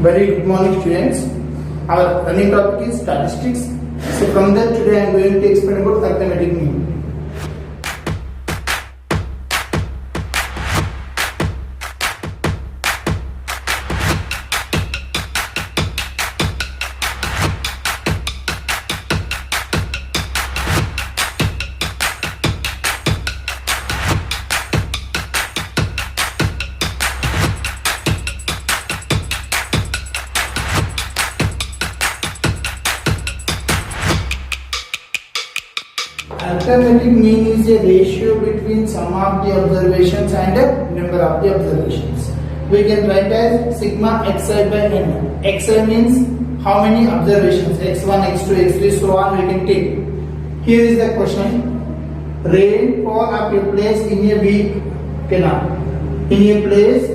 Very good morning, students. Our running topic is statistics. So from that, today I am going to explain about arithmetic mean. Arithmetic mean is a ratio between sum of the observations and the number of the observations. We can write as sigma xi by n. Xi means how many observations, x1, x2, x3, so on we can take. Here is the question. Rainfall of a place in a week. In a place,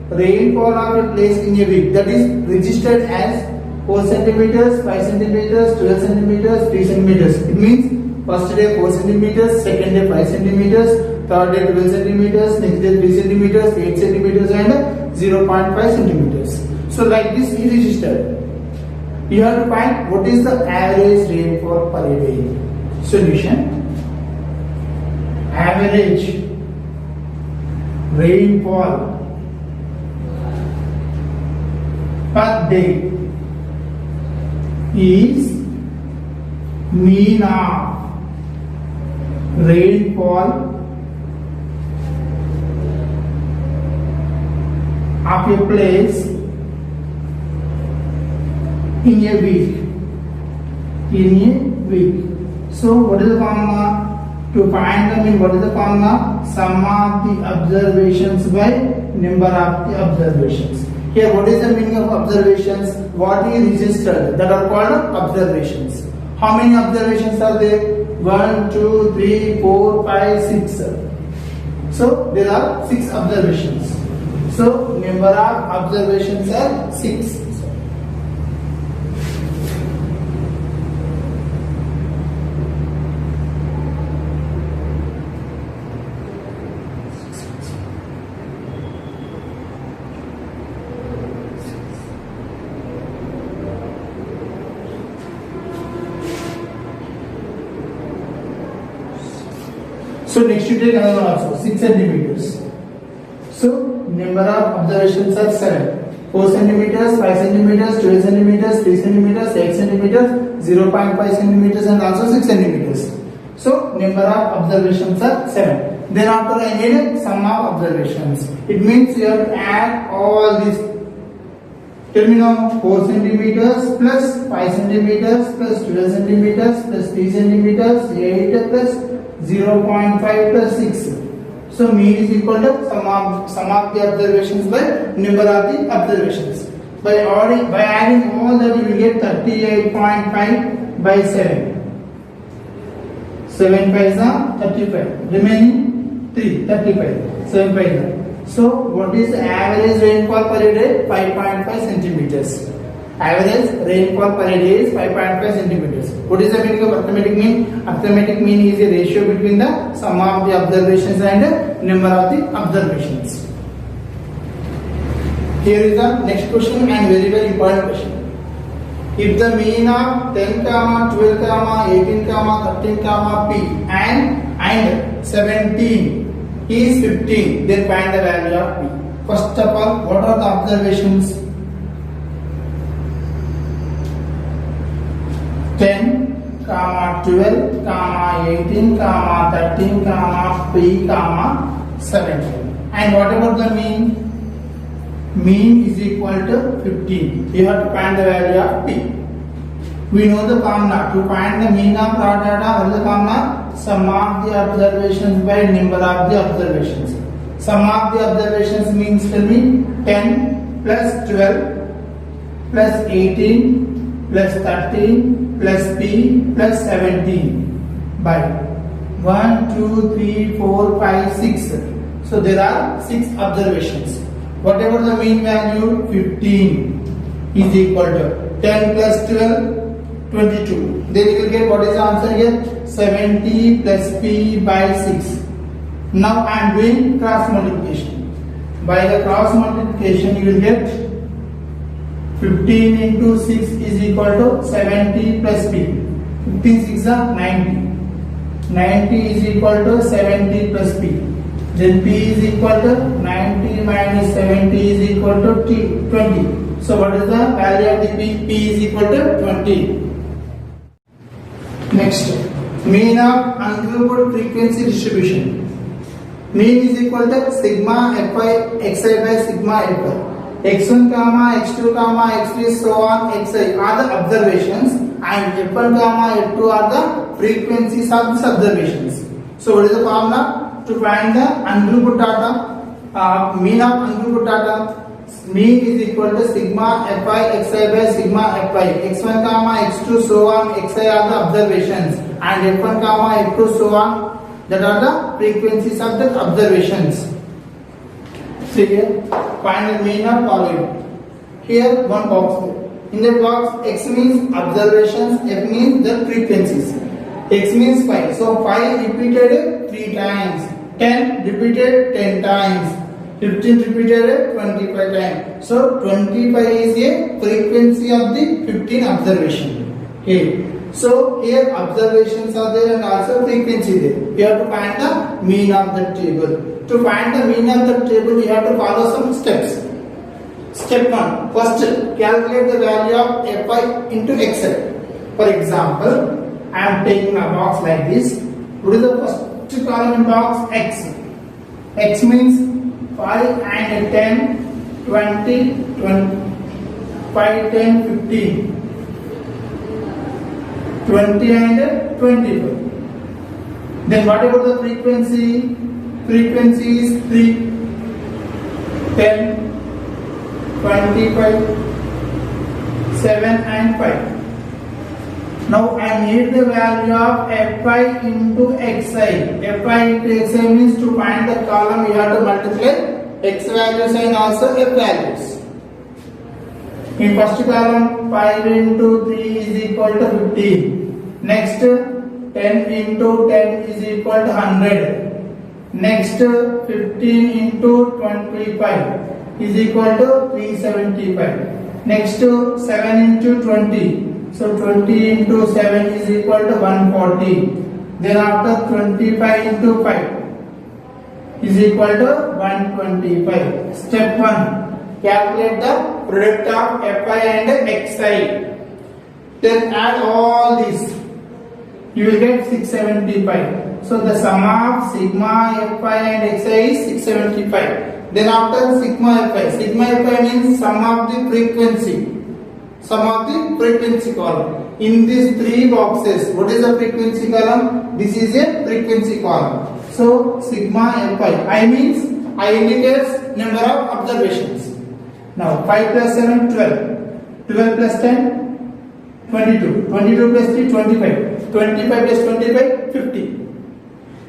rainfall of a place in a week, that is registered as 4 centimeters, 5 centimeters, 12 centimeters, 3 centimeters. It means first day 4 centimeters, second day 5 centimeters, third day 12 centimeters, next day 3 centimeters, 8 centimeters and 0.5 centimeters. So like this is registered. You have to find what is the average rainfall per day. Solution. Average rainfall per day is mean of rainfall of a place in a week. So what is the formula? To find the mean, what is the formula? Sum of the observations by number of the observations. Here what is the meaning of observations? What is registered, that are called observations. How many observations are there? 1, 2, 3, 4, 5, 6. So there are 6 observations. So number of observations are 6. So next you take another one also, 6 centimeters. So number of observations are 7. 4 centimeters, 5 centimeters, 12 centimeters, 3 centimeters, 8 centimeters, 0.5 centimeters and also 6 centimeters. So number of observations are 7. Then after I need sum of observations. It means you have to add all these. Tell me now, 4 centimeters plus 5 centimeters plus 12 centimeters plus 3 centimeters, 8 plus 0.5 plus 6. So mean is equal to sum of the observations by number of the observations. By adding all that, you will get 38.5 by 7. 7 5 is 35. Remaining 3, 35. 7 5 is. So what is the average rainfall per day? 5.5 centimeters. Average rainfall per day is 5.5 centimeters. What is the meaning of arithmetic mean? Arithmetic mean is a ratio between the sum of the observations and number of the observations. Here is the next question and very important question. If the mean of 10, 12, 18, 13, P and 17 is 15, then find the value of P. First of all, what are the observations? 10, 12, 18, 13, P, 17. And what about the mean? Mean is equal to 15. You have to find the value of P. We know the formula. To find the mean of raw data, what is the formula? Sum of the observations by number of the observations. Sum of the observations means, tell me, 10 plus 12 plus 18 plus 13 plus P plus 17 by 1, 2, 3, 4, 5, 6. So there are 6 observations. Whatever the mean value, 15 is equal to 10 plus 12, 22. Then you will get what is the answer here? 70 plus P by 6. Now I am doing cross multiplication. By the cross multiplication you will get 15 into 6 is equal to 70 plus p. 15 6 are 90. 90 is equal to 70 plus p. Then p is equal to 90 minus 70 is equal to 20. So what is the value of the p? P is equal to 20. Next, mean of ungrouped frequency distribution. Mean is equal to sigma fi xi by sigma fi. x1 comma x2 comma x3 so on xi are the observations and f1 comma f2 are the frequencies of these observations. So what is the formula to find the ungrouped data? Mean of ungrouped data. Mean is equal to sigma fi xi by sigma fi. x1 comma x2 so on xi are the observations and f1 comma f2 so on, that are the frequencies of the observations. See here, find the mean of following. Here one box. In that box, x means observations, f means the frequencies. X means 5. So 5 repeated 3 times. 10 repeated 10 times. 15 repeated 25 times. So 25 is a frequency of the 15 observation. Okay. So here observations are there and also frequency there. You have to find the mean of the table. To find the mean of the table, you have to follow some steps. Step 1. First, calculate the value of fi into xi. For example, I am taking a box like this. What is the first column in box? X. X means 5 and 10, 20, 5, 10, 15. 20 and 25. Then what about the frequency? Frequency is 3, 10, 25, 7 and 5. Now I need the value of fi into xi. Fi into xi means to find the column you have to multiply x values and also f values. In first column 5 into 3 is equal to 15. Next 10 into 10 is equal to 100. Next 15 into 25 is equal to 375. Next 7 into 20. So 20 into 7 is equal to 140. Then after 25 into 5 is equal to 125. Step 1. Calculate the product of fi and xi. Then add all these. You will get 675. So the sum of sigma fi and xi is 675. Then after sigma fi means sum of the frequency. Sum of the frequency column. In these 3 boxes, what is the frequency column? This is a frequency column. So sigma fi. I means I indicates number of observations. Now 5 plus 7, 12. 12 plus 10, 22. 22 plus 3, 25. 25 plus 25, 50.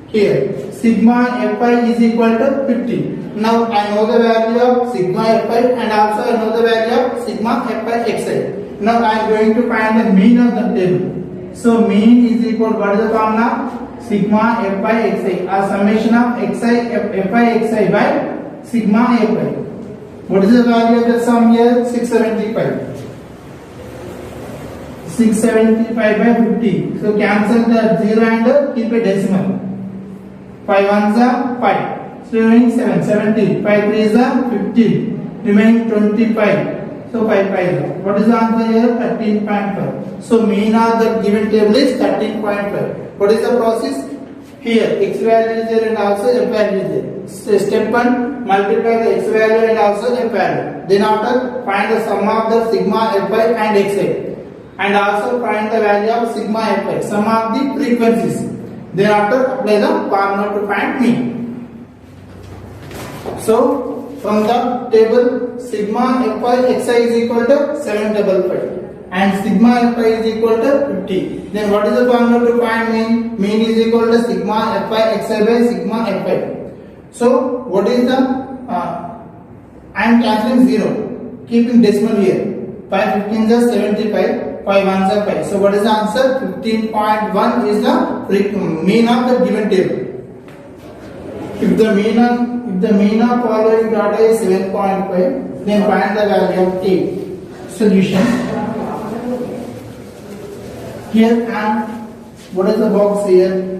Here, sigma fi is equal to 50. Now I know the value of sigma fi and also I know the value of sigma fi xi. Now I am going to find the mean of the table. So mean is equal to what is the formula? Sigma fi xi, a summation of fi xi by sigma fi. What is the value of the sum here? 675. 675 by 50. So cancel the 0 and keep a decimal. 5 ones are 5. So remaining 7. 70. 5 3s are 15. Remaining 25. So 5 5. What is the answer here? 13.5. So mean of the given table is 13.5. What is the process? Here x value is there and also f value is there. So step 1, multiply the x value and also f value. Then after find the sum of the sigma fi and xi. And also find the value of sigma fi, sum of the frequencies. Then after apply the formula to find mean. So from the table sigma fi xi is equal to 755 and sigma fi is equal to 50. Then what is the formula to find mean? Mean is equal to sigma fi xi by sigma fi. So what is the I am cancelling 0, keeping decimal here. 5 15s are 75, 5 1s are 5. So what is the answer? 15.1 is the mean of the given table. If the mean of following data is 7.5, then find the value of t. solution. Here and what is the box here?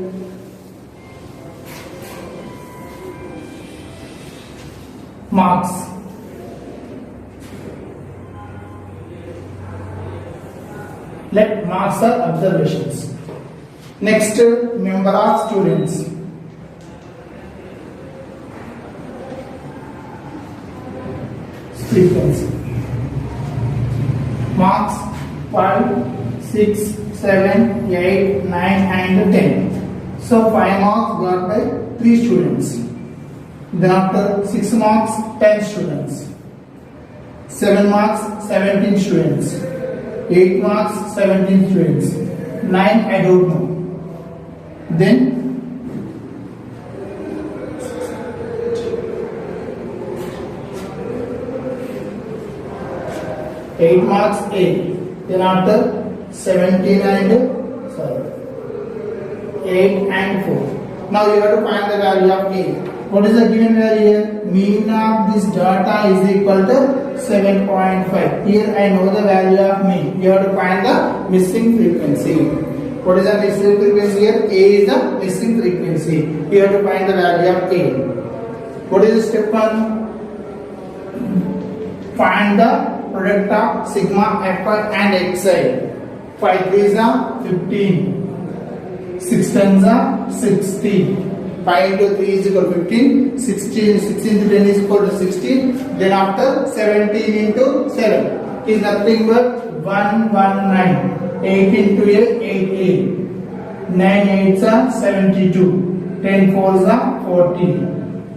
Marks. Let marks are observations. Next, member of students. Frequency. Marks 5, 6, 7, 8, 9 and 10. So 5 marks got by 3 students. Then after 6 marks 10 students. 7 marks 17 students. 8 marks 17 students. 9 I don't know. Then 8 marks 8. Then after 17 and 8 and 4. Now you have to find the value of A. What is the given value here? Mean of this data is equal to 7.5. Here I know the value of mean. You have to find the missing frequency. What is the missing frequency here? A is the missing frequency. You have to find the value of A. What is step 1? Find the product of sigma fi and xi. 5 3s are 15. 6 10s are 60. 5 into 3 is equal to 15. 16 into 10 is equal to 16. Then after 17 into 7 is nothing but 119. 8 into 8 8. 9 8s are 72. 10 4s are 40.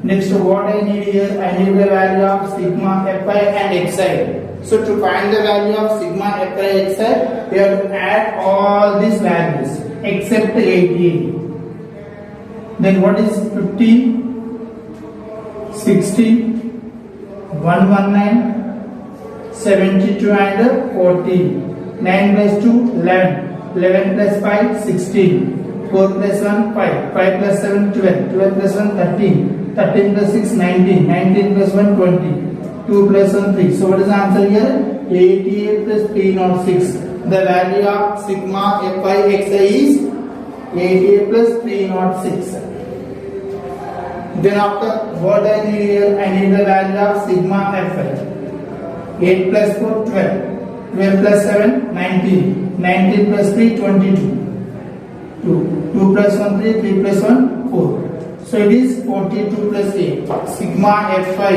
Next, what I need here? I need the value of sigma fi and xi. So to find the value of sigma fi xi, we have to add all these values except 88. Then what is 15, 60, 119, 72 and 40. 9 plus 2, 11. 11 plus 5, 16. 4 plus 1, 5. 5 plus 7, 12. 12 plus 1, 13. 13 plus 6, 19. 19 plus 1, 20. 2 plus 1, 3. So what is the answer here? 88 plus 306. The value of sigma fi xi is 88 plus 306. Then after, what I need here? I need the value of sigma fi. 8 plus 4, 12. 12 plus 7, 19. 19 plus 3, 22. 2. 2 plus 1, 3. 3 plus 1, 4. So it is 42 plus 8. Sigma fi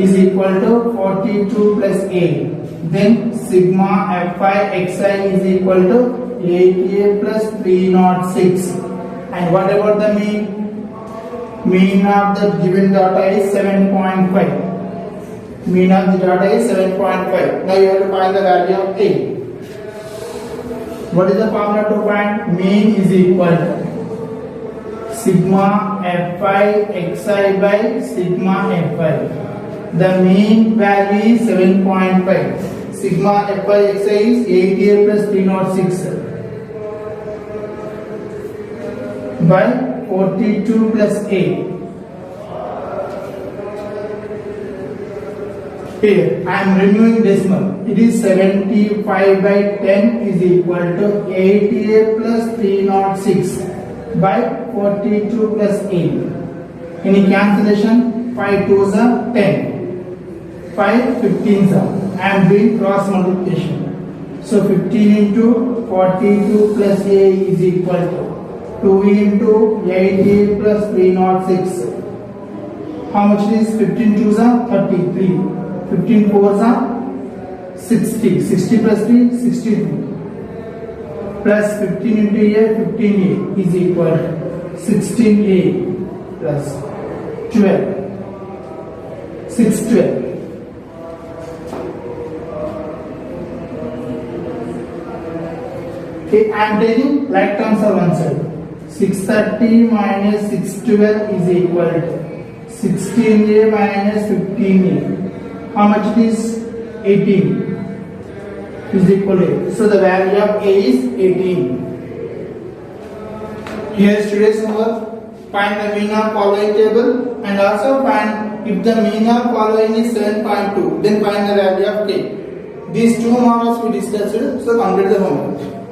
is equal to 42 plus 8. Then sigma fi xi is equal to 88 plus 306. And what about the mean? Mean of the given data is 7.5. Mean of the data is 7.5. Now you have to find the value of A. What is the formula to find? Mean is equal to sigma fi xi by sigma fi. The mean value is 7.5. Sigma fi xi is 88 plus 306 by 42 plus 8. Here I am removing decimal. It is 75 by 10 is equal to 88 plus 306 by 42 plus 8. Any cancellation? 5 2s are 10. 5 15s are. I am doing cross multiplication. So 15 into 42 plus A is equal to 2 into 88 plus 306. How much is 15 2s are 33. 15 4s are 60. 60 plus 3, 62. Plus 15 into A, 15A is equal to 16A plus 12. 612. Okay, I am taking like terms are one side. 630 minus 612 is equal to 16A minus 15A. How much it is? 18 is equal to. So the value of A is 18. Here is today's homework. Find the mean of following table and also find if the mean of following is 7.2, then find the value of k. These two models we discussed, so complete the homework.